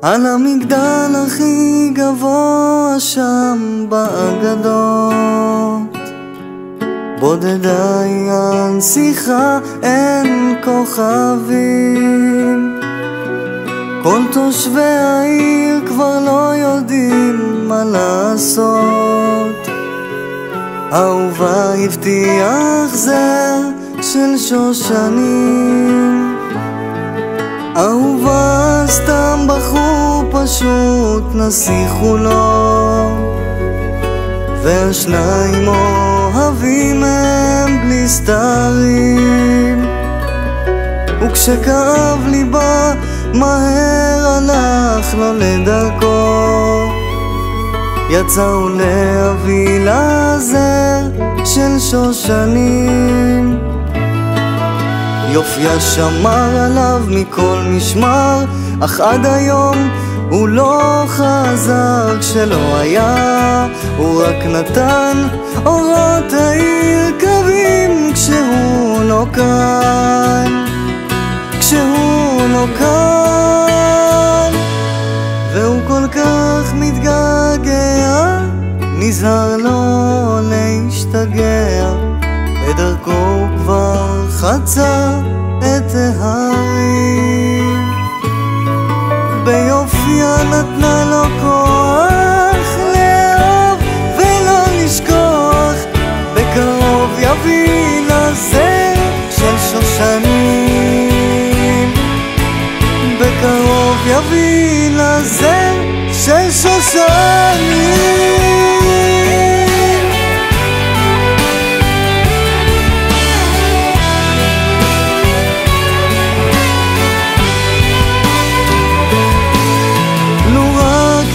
על המגדל הכי גבוה שם באגדות, בודדה היא הנסיכה, אין כוכבים. כל תושבי העיר כבר לא יודעים מה לעשות. אהובה הבטיח זר של שושנים, אהובה סתם בחור פשוט נסיכו לו, והשניים אוהבים הם בלי סתרים. וכשכאב ליבה מהר הלך לו לדרכו, יצאו להביא לזר של שושנים. יופיה שמר עליו מכל משמר, אך עד היום הוא לא חזר. כשלא היה הוא רק נתן אורות העיר קווים, כשהוא לא כאן, כשהוא לא כאן. והוא כל כך מתגעגע, נזהר לו להשתגע, בדרכו הוא כבר חצה את ההרים. ביופיה נתנה לו כוח לאהוב ולא לשכוח, בקרוב יביא לזר של שושנים, בקרוב יביא לזר של שושנים.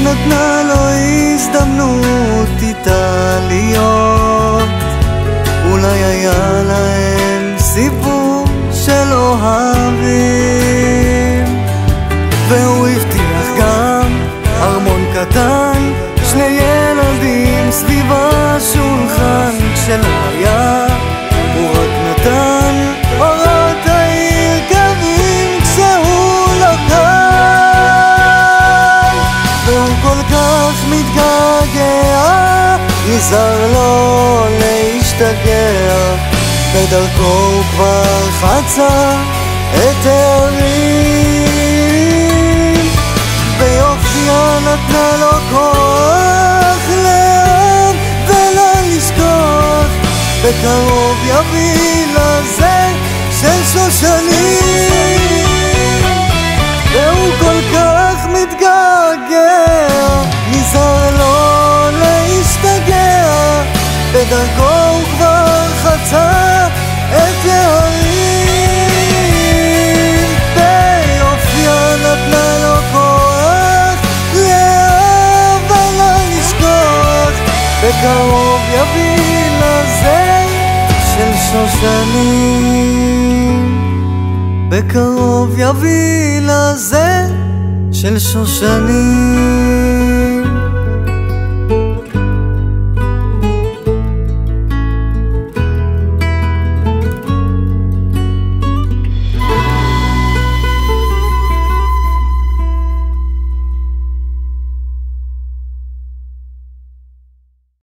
נתנה לו הזדמנות איתה להיות, אולי היה להם סיפור של אוהבים. והוא הבטיח גם ארמון קטן, שני ילדים סביב השולחן. כשלא היה הוא רק נתן אורות העיר קווים, כשהוא לא כאן. והוא כל כך מתגעגע, נזהר לו להשתגע, בדרכו הוא כבר חצה את הערים. ביופיה נתנה לו כוח לאהוב ולא לשכוח, בקרוב יביא לזר של שושנים. והוא כל כך מתגעגע, נזהר לו להשתגע, בדרכו הוא כבר חצה את הערים. ביופיה נתנה לו כוח לאהוב ולא לשכוח, בקרוב יביא לזר של שושנים, בקרוב יביא לזר של שושנים.